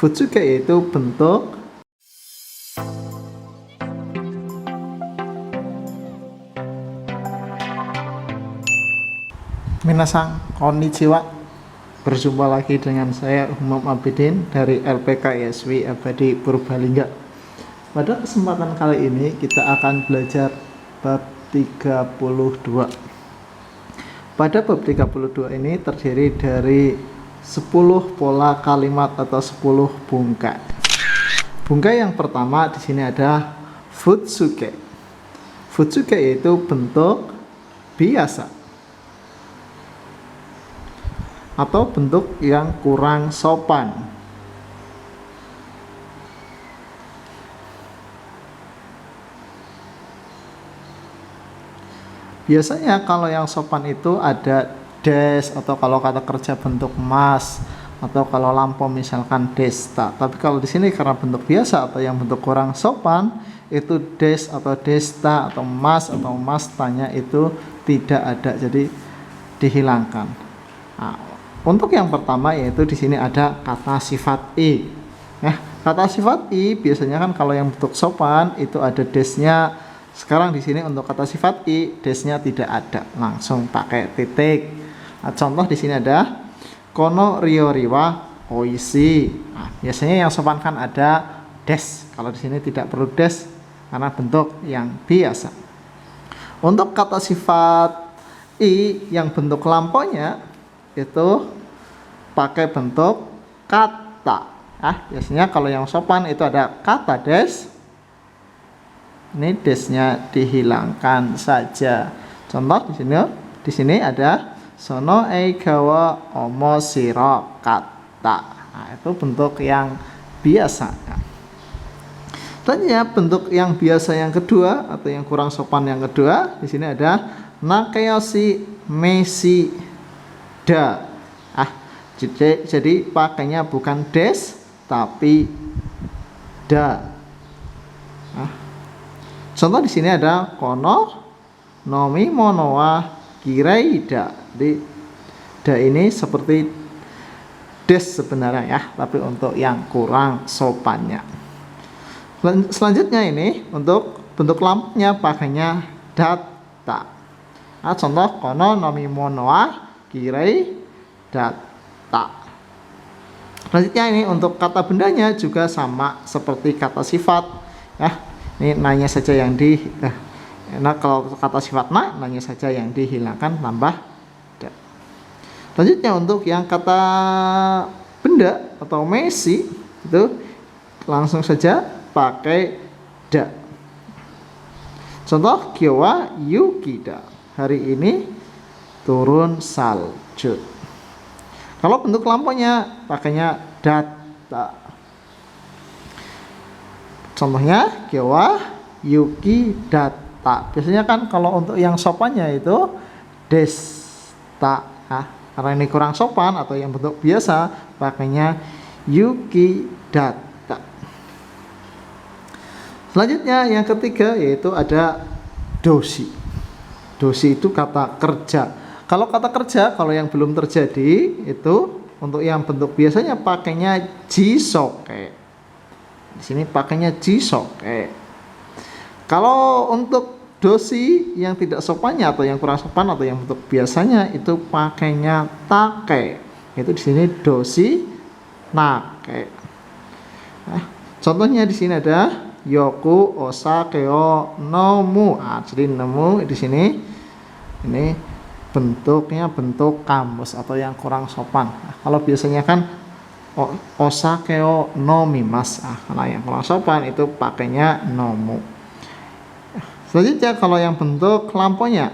Futsuke yaitu bentuk Minasang konnichiwa. Berjumpa lagi dengan saya Umam Abidin dari LPK ISW Abadi Purbalingga. Pada kesempatan kali ini kita akan belajar bab 32. Pada bab 32 ini terdiri dari 10 pola kalimat atau 10 bungkai. Bungkai yang pertama di sini ada futsuke. Futsuke yaitu bentuk biasa atau bentuk yang kurang sopan. Biasanya kalau yang sopan itu ada des, atau kalau kata kerja bentuk mas, atau kalau lampau misalkan desta. Tapi kalau di sini karena bentuk biasa atau yang bentuk kurang sopan itu des atau desta atau mas tanya itu tidak ada, jadi dihilangkan. Nah, untuk yang pertama yaitu di sini ada kata sifat i. Kata sifat i biasanya kan kalau yang bentuk sopan itu ada desnya. Sekarang di sini untuk kata sifat i desnya tidak ada, langsung pakai titik. Nah, contoh di sini ada kono ryoriwa oishi. Nah, biasanya yang sopan kan ada des. Kalau di sini tidak perlu des karena bentuk yang biasa. Untuk kata sifat i yang bentuk lampaunya itu pakai bentuk kata. Biasanya kalau yang sopan itu ada kata des. Ini desnya dihilangkan saja. Contoh di sini ada sono eigawa omoshiro kata. Nah, itu bentuk yang biasa. Tanya bentuk yang biasa yang kedua atau yang kurang sopan yang kedua, di sini ada nakayoshi meshi da. Jadi pakainya bukan des tapi da. Contoh di sini ada kono nomi mono wa kirei da. Jadi da ini seperti des sebenarnya ya, tapi untuk yang kurang sopannya. Selanjutnya ini untuk bentuk lampunya pakainya data. Contoh kono nomi mono wa kirei data. Selanjutnya ini untuk kata bendanya juga sama seperti kata sifat ya. Ini nanya saja yang kalau kata sifat nanya saja yang dihilangkan tambah da. Selanjutnya untuk yang kata benda atau meshi itu langsung saja pakai da. Contoh kyowa yukida. Hari ini turun salju. Kalau bentuk lampunya pakainya data. Contohnya kyowa yuki data. Biasanya kan kalau untuk yang sopannya itu desta. Karena ini kurang sopan atau yang bentuk biasa pakainya yuki data. Selanjutnya yang ketiga yaitu ada doshi. Doshi itu kata kerja. Kalau kata kerja, kalau yang belum terjadi itu untuk yang bentuk biasanya pakainya jisoke. Di sini pakainya jisoke. Kalau untuk doshi yang tidak sopannya atau yang kurang sopan atau yang bentuk biasanya itu pakainya take. Itu di sini doshi nake. Contohnya di sini ada yoku osakeo nomu. Jadi nemu di sini ini bentuknya bentuk kamus atau yang kurang sopan. Kalau biasanya kan osakeo nomimas. Kalau yang kurang sopan itu pakainya nomu. Selanjutnya kalau yang bentuk lampunya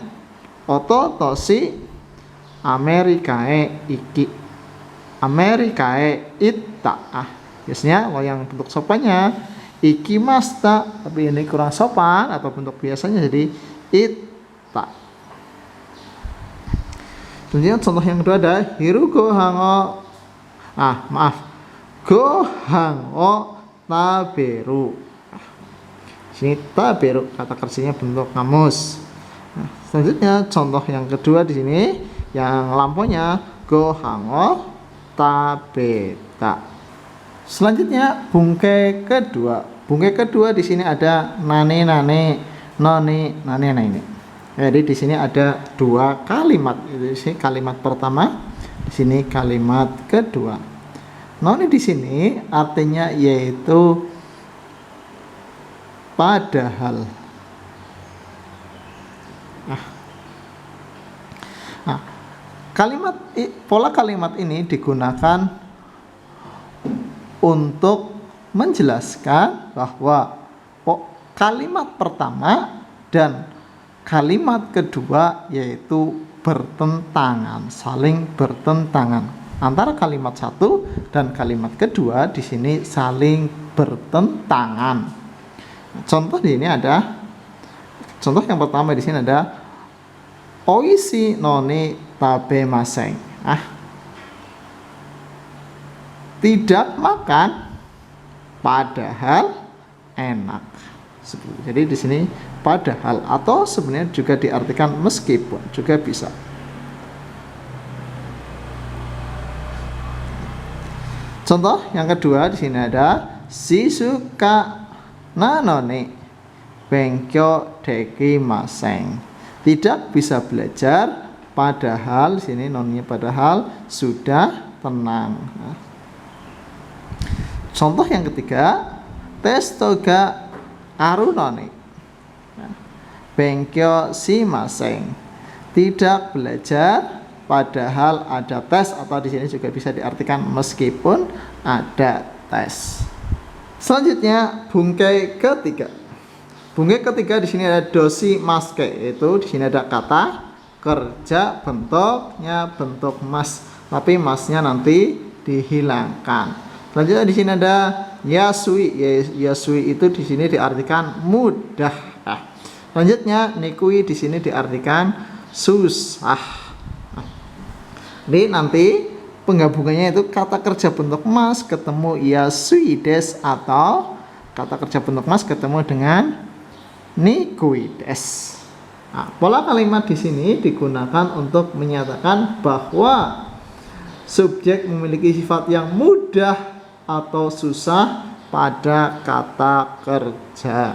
oto toshi amerikae iki. Amerikae itta. Biasanya kalau yang bentuk sopannya ikimasta, tapi ini kurang sopan atau bentuk biasanya jadi itta. Selanjutnya contoh yang kedua ada hirugo hango gohango taberu. Sini taberu kata kerjanya bentuk kamus. Selanjutnya contoh yang kedua di sini yang lampunya gohango tabeta. Selanjutnya bungkai kedua. Bungkai kedua di sini ada nane nane, none nane nane ini. Jadi di sini ada dua kalimat. Di sini kalimat pertama, di sini kalimat kedua. None di sini artinya yaitu padahal. Pola kalimat ini digunakan untuk menjelaskan bahwa kalimat pertama dan kalimat kedua yaitu bertentangan, saling bertentangan. Antara kalimat satu dan kalimat kedua di sini saling bertentangan. Contoh yang pertama di sini ada oishi noni tabemasen. Tidak makan padahal enak. Jadi di sini padahal atau sebenarnya juga diartikan meskipun juga bisa. Contoh yang kedua di sini ada Shizuka nanone benkyo dekimasen. Tidak bisa belajar padahal, sini nonnya padahal sudah tenang. Contoh yang ketiga, testo ga aru none benkyo shimasen. Tidak belajar padahal ada tes, atau di sini juga bisa diartikan meskipun ada tes. Selanjutnya bungkai ketiga. Bungkai ketiga di sini ada dosi maske, yaitu di sini ada kata kerja bentuknya bentuk mas, tapi masnya nanti dihilangkan. Selanjutnya di sini ada yasui. Yasui itu di sini diartikan mudah. Selanjutnya nikui di sini diartikan susah. Jadi nanti penggabungannya itu kata kerja bentuk mas ketemu yasui des, atau kata kerja bentuk mas ketemu dengan nikui des. Pola kalimat di sini digunakan untuk menyatakan bahwa subjek memiliki sifat yang mudah atau susah pada kata kerja.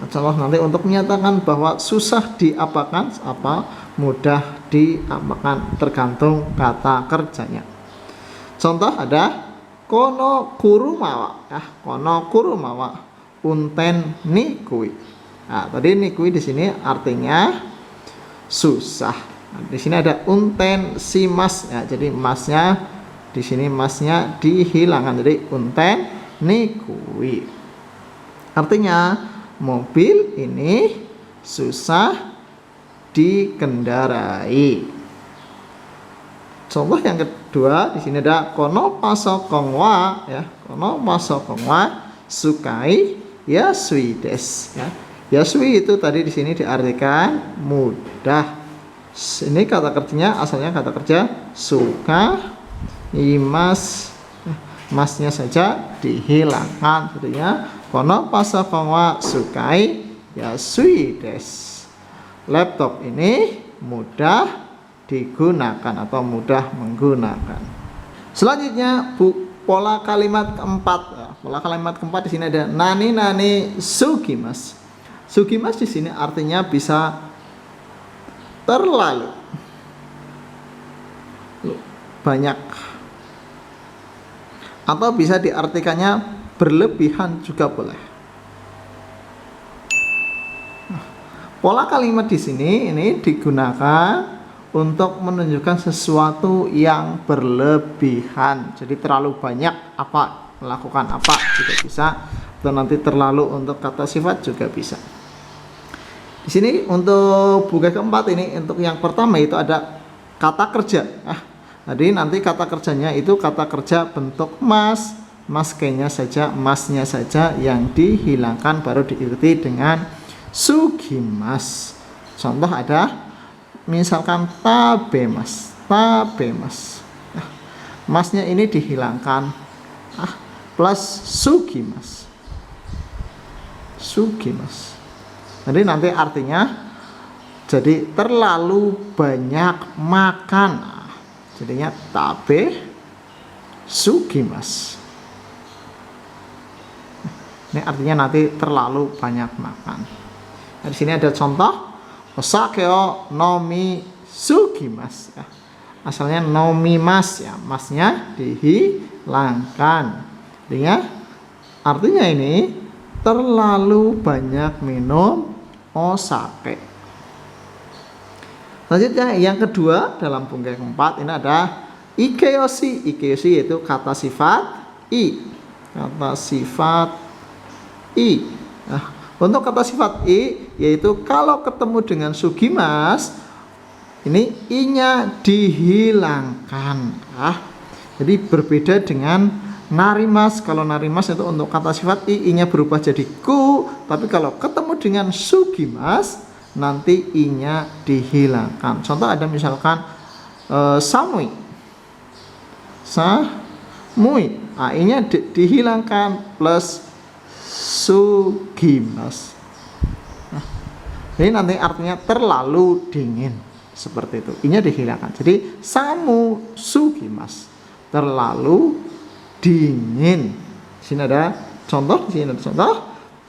Contoh nanti untuk menyatakan bahwa susah diapakan, mudah diapakan, tergantung kata kerjanya. Contoh ada kono kurumawa, kono kurumawa unten nikui. Tadi nikui di sini artinya susah. Di sini ada unten si mas, jadi masnya di sini masnya dihilangkan, jadi unten nikui. Artinya mobil ini susah dikendarai. Contoh yang kedua di sini ada kono pasokong wa, kono pasokong wa sukai yasui des. Yasui itu tadi di sini diartikan mudah. Ini kata kerjanya, asalnya kata kerja suka, imas, masnya saja dihilangkan. Artinya kono pasokong wa sukai yasui des. Laptop ini mudah digunakan atau mudah menggunakan. Selanjutnya pola kalimat keempat. Pola kalimat keempat di sini ada nani nani sugimas. Sugimas di sini artinya bisa terlalu banyak, atau bisa diartikannya berlebihan juga boleh. Pola kalimat di sini ini digunakan untuk menunjukkan sesuatu yang berlebihan. Jadi terlalu banyak melakukan apa juga bisa, atau nanti terlalu untuk kata sifat juga bisa. Di sini untuk bungkai keempat ini, untuk yang pertama itu ada kata kerja. Jadi nanti kata kerjanya itu kata kerja bentuk mas, maskenya saja, masnya saja yang dihilangkan, baru diikuti dengan sugimas. Contoh ada misalkan tabemas, tabemas. Masnya ini dihilangkan, plus sugimas, sugimas. Jadi nanti artinya jadi terlalu banyak makan. Jadinya tabe sugimas. Ini artinya nanti terlalu banyak makan. Nah, di sini ada contoh osakeo nomi sugimas ya. Asalnya nomimas ya, masnya dihilangkan. Artinya ini terlalu banyak minum osake. Selanjutnya yang kedua dalam bungkai keempat ini ada ikeyoshi. Ikeyoshi yaitu kata sifat i. Kata sifat i. Nah, untuk kata sifat i yaitu kalau ketemu dengan sugimas ini i-nya dihilangkan. Jadi berbeda dengan narimas. Kalau narimas itu untuk kata sifat i-nya berubah jadi ku, tapi kalau ketemu dengan sugimas nanti i-nya dihilangkan. Contoh ada misalkan samui. Samui. I-nya dihilangkan plus sugimas. Nah, ini nanti artinya terlalu dingin seperti itu. I-nya dihilangkan. Jadi samu sugimas. Terlalu dingin. Di sini ada contoh,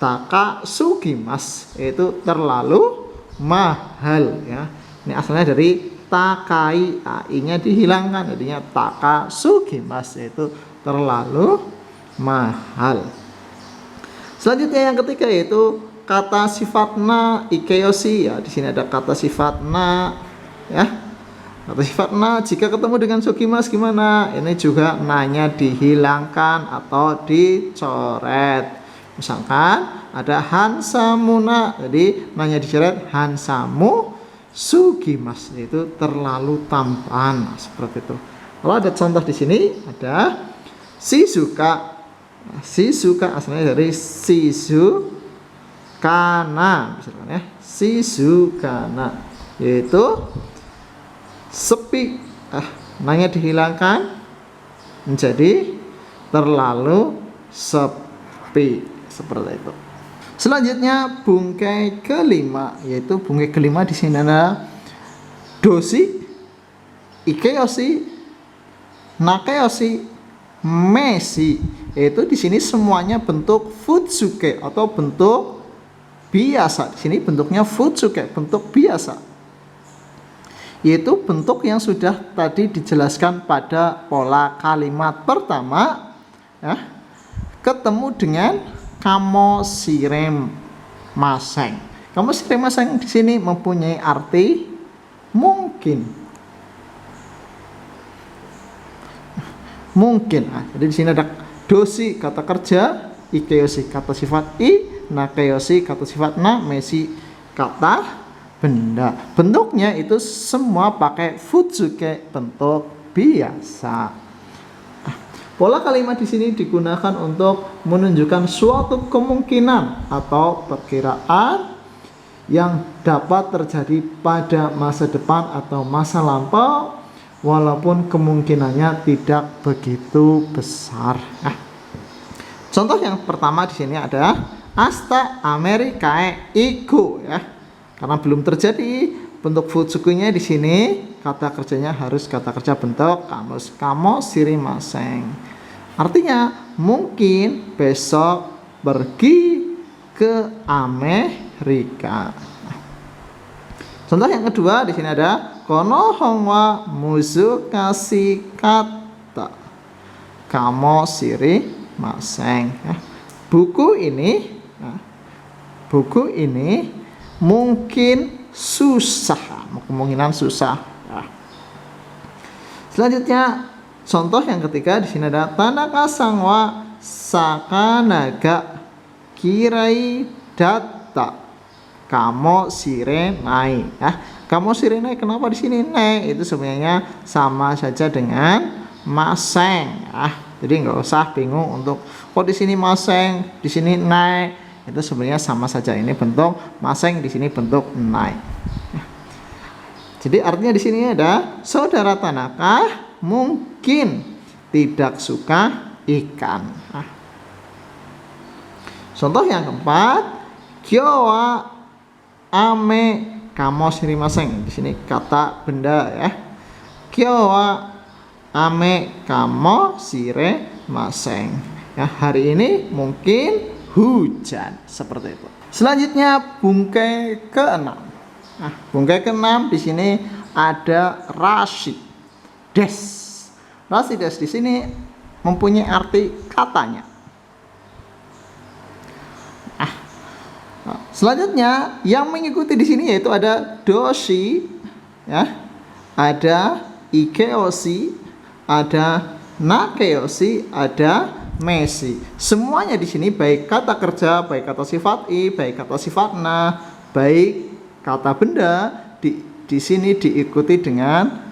taka sugimas yaitu terlalu mahal ya. Ini asalnya dari takai, i-nya dihilangkan jadinya taka sugimas yaitu terlalu mahal. Selanjutnya yang ketiga yaitu kata sifat na ikeyoshi ya. Di sini ada kata sifat na ya. Kata sifat na jika ketemu dengan sugimas gimana? Ini juga nanya dihilangkan atau dicoret. Misalkan ada hansamuna, jadi nanya dicoret hansamu sugimas itu terlalu tampan seperti itu. Kalau ada contoh di sini ada shizuka. Shizuka asalnya dari shizukana misalkan ya. Shizukana yaitu sepi. Nanya dihilangkan menjadi terlalu sepi seperti itu. Selanjutnya bungkai kelima yaitu bungkai kelima di sini ada doshi, ikeyoshi, nakeyoshi, meshi. Yaitu di sini semuanya bentuk futsuke atau bentuk biasa. Di sini bentuknya futsuke, bentuk biasa. Yaitu bentuk yang sudah tadi dijelaskan pada pola kalimat pertama ya, ketemu dengan kamo shirem maseng. Kamo shirem maseng di sini mempunyai arti mungkin. Mungkin. Jadi di sini ada doshi kata kerja, ikeyoshi kata sifat i, nakeyoshi kata sifat na, meshi kata benda. Bentuknya itu semua pakai futsuke, bentuk biasa. Pola kalimat di sini digunakan untuk menunjukkan suatu kemungkinan atau perkiraan yang dapat terjadi pada masa depan atau masa lampau, walaupun kemungkinannya tidak begitu besar. Contoh yang pertama di sini ada asta Amerikae iku ya. Karena belum terjadi bentuk futsukunya di sini, kata kerjanya harus kata kerja bentuk kamus kamo shirimaseng. Artinya mungkin besok pergi ke Amerika. Contoh yang kedua di sini ada kono honwa muzukasi kata kamo shirimaseng. Buku ini mungkin susah, kemungkinan susah. Selanjutnya contoh yang ketiga di sini ada Tanaka sangwa sakanaga kirai data kamo shire nai. Kamo shire nai kenapa di sini nai? Itu sebenarnya sama saja dengan maseng. Jadi nggak usah bingung untuk kok di sini maseng, di sini nai. Itu sebenarnya sama saja. Ini bentuk maseng, di sini bentuk nai. Jadi artinya di sini ada saudara Tanaka mungkin tidak suka ikan. Contoh yang keempat, kyo wa ame kamo shirimaseng. Di sini kata benda ya. Kyo wa ame kamo sire maseng. Ya, hari ini mungkin hujan seperti itu. Selanjutnya bungkai ke-6. Nah, bungkai ke-6 di sini ada rasi des. Rasi des di sini mempunyai arti katanya. Selanjutnya yang mengikuti di sini yaitu ada doshi, ya, ada ikeoshi, ada nakeoshi, ada meshi. Semuanya di sini baik kata kerja, baik kata sifat i, baik kata sifat na, baik kata benda di sini diikuti dengan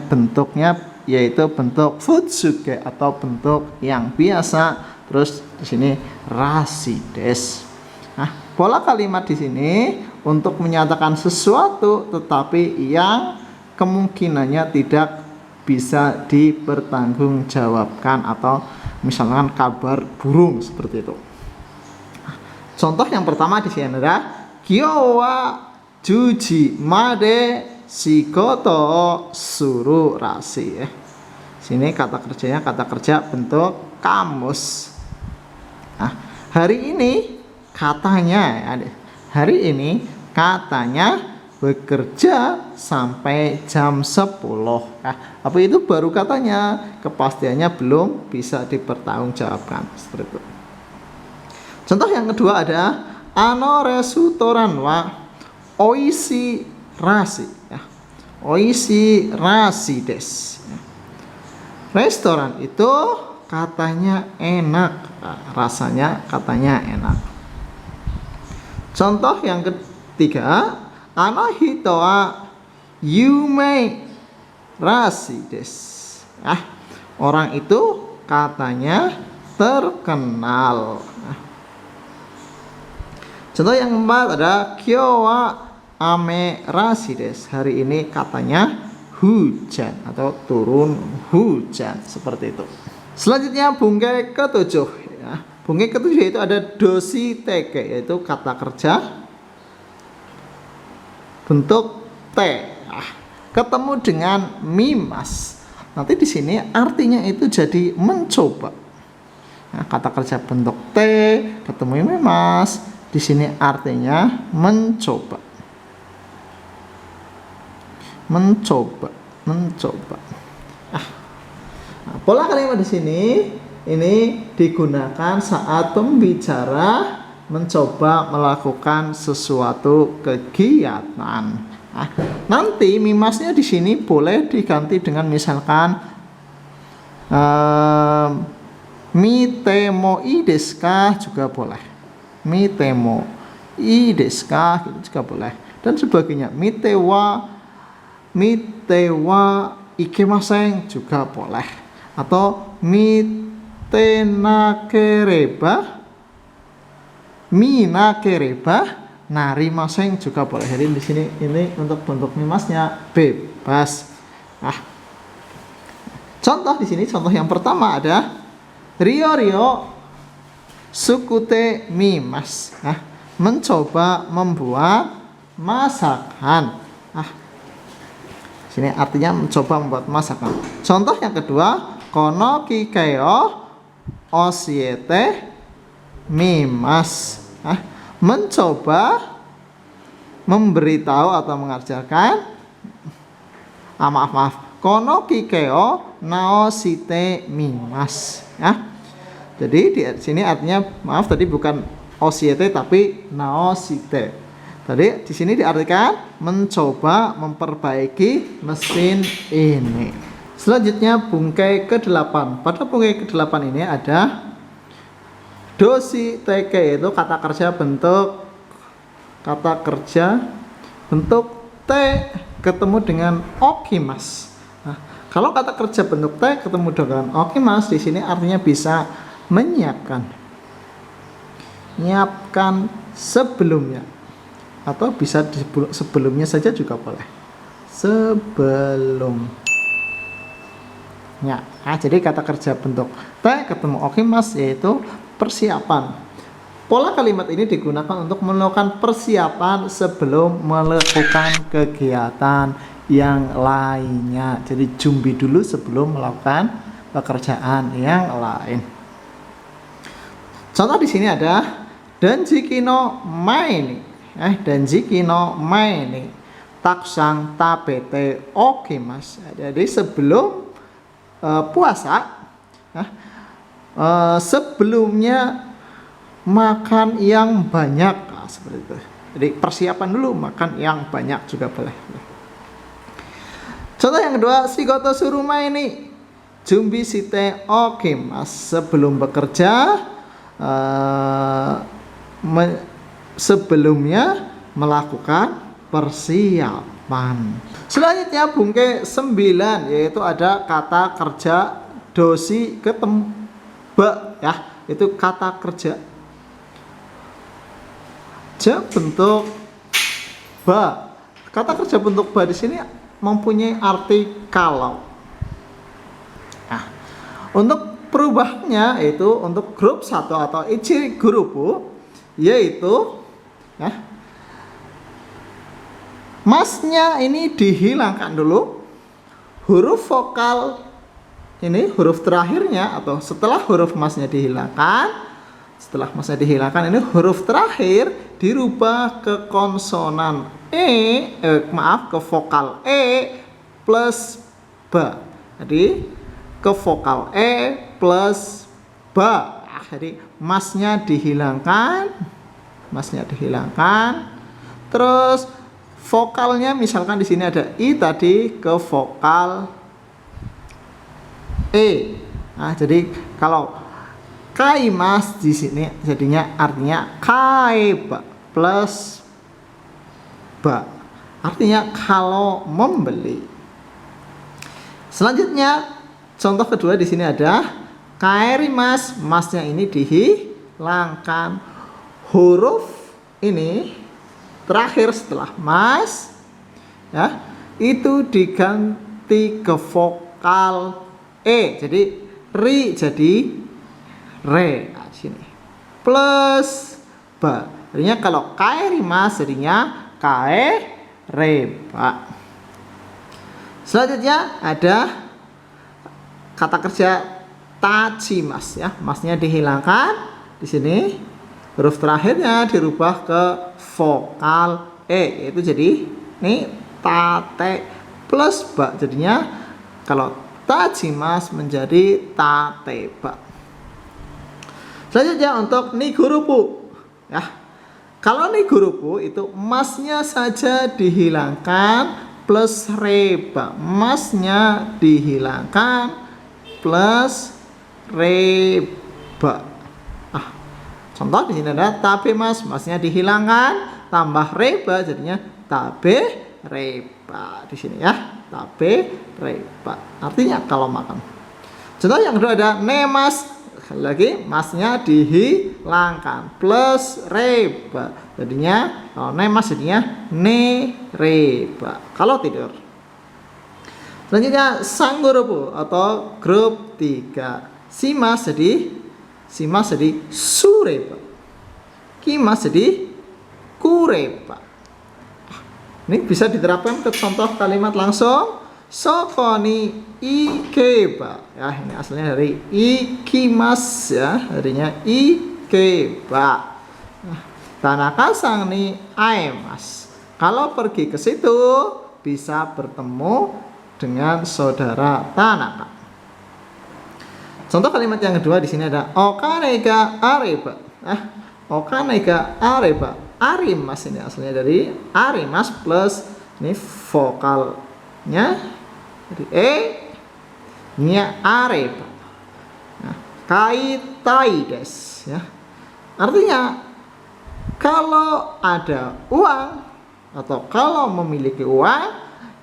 bentuknya yaitu bentuk futsuge atau bentuk yang biasa. Terus di sini rasi des. Nah, pola kalimat di sini untuk menyatakan sesuatu tetapi yang kemungkinannya tidak bisa dipertanggungjawabkan atau misalkan kabar burung seperti itu. Contoh yang pertama di sini adalah Kyo wa juji made shigoto suru rasi. Sini kata kerjanya kata kerja bentuk kamus. Nah, hari ini katanya bekerja sampai jam 10. Apa itu baru katanya, kepastiannya belum bisa dipertanggungjawabkan seperti itu. Contoh yang kedua ada ano restoran wa oishi rasi. Oishi rasi des. Restoran itu katanya enak, rasanya katanya enak. Contoh yang ketiga, ano hito wa yumei rasi des. Orang itu katanya terkenal. Contoh yang keempat ada kyo wa ame rasi des. Hari ini katanya hujan atau turun hujan seperti itu. Selanjutnya bungkai ke-7. Bungkai ke-7 yaitu ada doshi teke yaitu kata kerja bentuk T. Ketemu dengan mimas. Nanti di sini artinya itu jadi mencoba. Kata kerja bentuk T ketemu mimas, di sini artinya mencoba. Mencoba. Pola kalimat di sini ini digunakan saat pembicara mencoba melakukan sesuatu kegiatan. Nanti mimasnya di sini boleh diganti dengan misalkan mitemo i desu ka juga boleh. Mitemo i desu ka gitu juga boleh. Dan sebagainya. Mitewa ikemasen juga boleh. Atau minakereba narimasen juga boleh. Jadi di sini ini untuk bentuk mimasnya bebas. Contoh di sini contoh yang pertama ada Rio sukute mimas. Mencoba membuat masakan. Sini artinya mencoba membuat masakan. Contoh yang kedua, kono kikeo osiete mimas. Mencoba memberitahu atau mengajarkan. Maaf. Kono kikeo naosite mimas. Jadi di sini artinya tadi bukan osiete tapi naosite. Tadi di sini diartikan mencoba memperbaiki mesin ini. Selanjutnya bungkai ke-8. Pada bungkai ke-8 ini ada doshi teke yaitu kata kerja bentuk T ketemu dengan okimas. Kalau kata kerja bentuk T ketemu dengan okimas di sini artinya bisa menyiapkan sebelumnya. Atau bisa sebelumnya saja juga boleh. Sebelumnya. Jadi kata kerja bentuk T ketemu okimas yaitu persiapan. Pola kalimat ini digunakan untuk melakukan persiapan sebelum melakukan kegiatan yang lainnya. Jadi jumbi dulu sebelum melakukan pekerjaan yang lain. Contoh di sini ada denjiki no mae ni. Denjiki no mae ni takusang tabete okimasu. Jadi sebelum puasa, sebelumnya makan yang banyak, seperti itu. Jadi persiapan dulu, makan yang banyak juga boleh. Contoh yang kedua, shigoto suruma ini jumbi shite okimasu. Sebelum bekerja, sebelumnya melakukan persiapan. Selanjutnya bungke 9, yaitu ada kata kerja dosi ketembe, ya, itu kata kerja bentuk ba. Kata kerja bentuk ba di sini mempunyai arti kalau. Nah, untuk perubahannya yaitu untuk grup 1 atau ichi gurupu, yaitu ya, masnya ini dihilangkan dulu. Huruf vokal ini, huruf terakhirnya atau setelah huruf masnya dihilangkan, ini huruf terakhir dirubah ke konsonan ke vokal plus ba. Jadi ke vokal plus ba. Jadi masnya dihilangkan. Terus vokalnya misalkan di sini ada i tadi, ke vokal Nah, jadi kalau kaimas di sini jadinya artinya kaiba plus ba. Artinya kalau membeli. Selanjutnya contoh kedua di sini ada kaerimas, masnya ini dihilangkan. Huruf ini terakhir setelah mas, ya, itu diganti ke vokal jadi ri jadi re. Nah, sini plus ba. Artinya kalau kaerimas jadinya kaereba. Selanjutnya ada kata kerja tachimas, ya, masnya dihilangkan. Di sini huruf terakhirnya dirubah ke vokal yaitu jadi ini tate plus ba. Jadinya kalau tachimas menjadi tateba. Selanjutnya untuk nigurupu, ya. Kalau nigurupu itu masnya saja dihilangkan plus reba. Masnya dihilangkan plus reba. Contoh di sini ada tabe mas, masnya dihilangkan tambah reba jadinya tabe reba di sini, ya, tabe reba. Artinya kalau makan. Contoh yang kedua ada nemas, lagi masnya dihilangkan plus reba jadinya kalau nemas jadinya ne reba kalau tidur. Selanjutnya sanggurupu atau grup 3, simas jadi sureba, kimas jadi kureba. Ini bisa diterapkan ke contoh kalimat langsung. Soko ni ikeba, ya, ini asalnya dari ikimas, ya, artinya ikeba. Tanaka sang ni aemas, kalau pergi ke situ bisa bertemu dengan saudara Tanaka. Contoh kalimat yang kedua di sini ada okane ga areba. Okane ga areba. Arimas ini asalnya dari arimas plus ini vokalnya jadi nya areba. Nah, kaitai des, ya. Artinya kalau ada uang atau kalau memiliki uang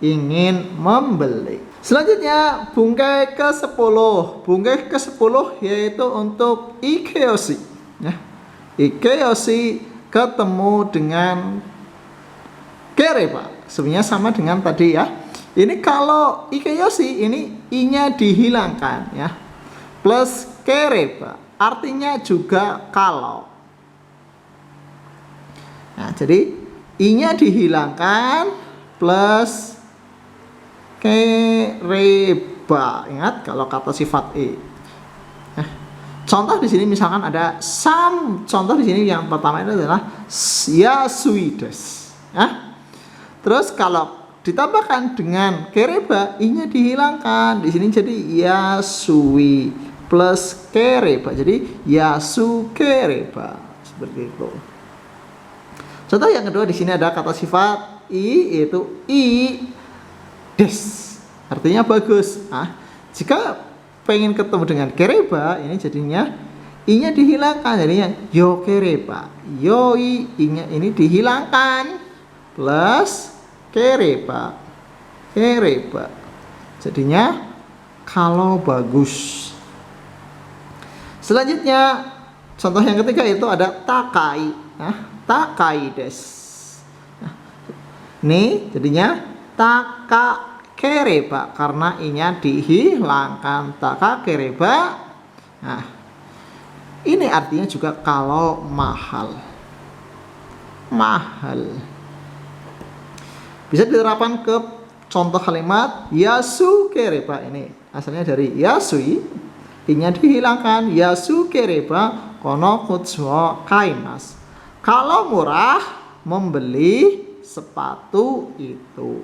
ingin membeli. Selanjutnya bungkai ke-10. Bungkai ke-10 yaitu untuk ikeyoshi, ya. Ikeyoshi ketemu dengan kereba. Sebenarnya sama dengan tadi, ya. Ini kalau ikeyoshi ini i-nya dihilangkan, ya. Plus kereba artinya juga kalau. Nah, jadi i-nya dihilangkan plus kereba. Ingat kalau kata sifat e. Contoh di sini misalkan ada sam. Contoh di sini yang pertama itu adalah yasui desu. Terus kalau ditambahkan dengan kereba, i-nya dihilangkan. Di sini jadi yasui plus kereba. Jadi yasu kereba. Seperti itu. Contoh yang kedua di sini ada kata sifat i, yaitu i des. Artinya bagus. Jika pengen ketemu dengan kereba, ini jadinya i-nya dihilangkan, jadinya yo kereba. Yoi, i-nya ini dihilangkan plus kereba. Kereba. Jadinya kalau bagus. Selanjutnya contoh yang ketiga itu ada takai. Takai des. Ini jadinya taka kereba karena i-nya dihilangkan. Taka kereba. Ini artinya juga kalau mahal. Mahal. Bisa diterapkan ke contoh kalimat yasu kereba. Ini asalnya dari yasui, i-nya dihilangkan. Yasu kereba kono kutsuo kaimasu. Kalau murah, membeli sepatu itu.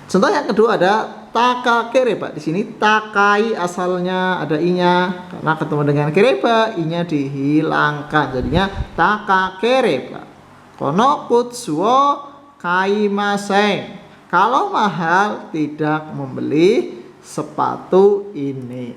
Contoh yang kedua ada taka kereba. Di sini takai asalnya ada i-nya, karena ketemu dengan kereba, i-nya dihilangkan. Jadinya taka kereba. Kono kutsuo kaimasen. Kalau mahal tidak membeli sepatu ini.